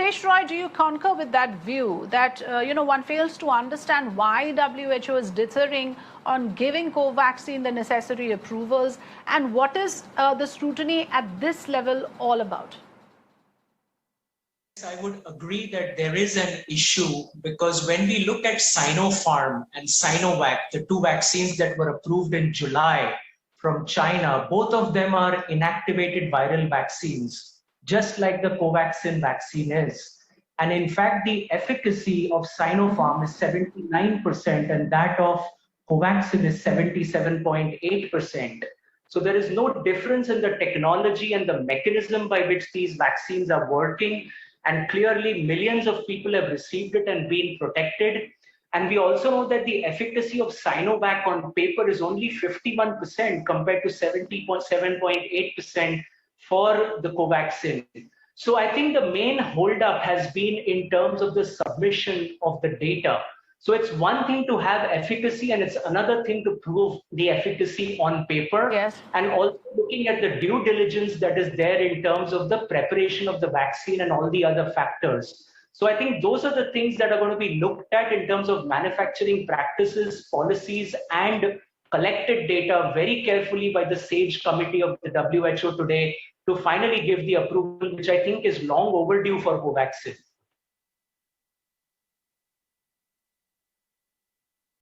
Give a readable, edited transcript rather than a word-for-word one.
Sitesh Roy, do you concur with that view that, one fails to understand why WHO is dithering on giving Covaxin the necessary approvals, and what is the scrutiny at this level all about? I would agree that there is an issue, because when we look at Sinopharm and Sinovac, the two vaccines that were approved in July from China, both of them are inactivated viral vaccines, just like the Covaxin vaccine is. And in fact, the efficacy of Sinopharm is 79% and that of Covaxin is 77.8%. So there is no difference in the technology and the mechanism by which these vaccines are working. And clearly millions of people have received it and been protected. And we also know that the efficacy of Sinovac on paper is only 51% compared to 70.7.8% for the Covaxin. So I think the main holdup has been in terms of the submission of the data. So it's one thing to have efficacy and it's another thing to prove the efficacy on paper. Yes. And also looking at the due diligence that is there in terms of the preparation of the vaccine and all the other factors. So I think those are the things that are going to be looked at in terms of manufacturing practices, policies, and collected data very carefully by the SAGE committee of the WHO today to finally give the approval, which I think is long overdue for Covaxin.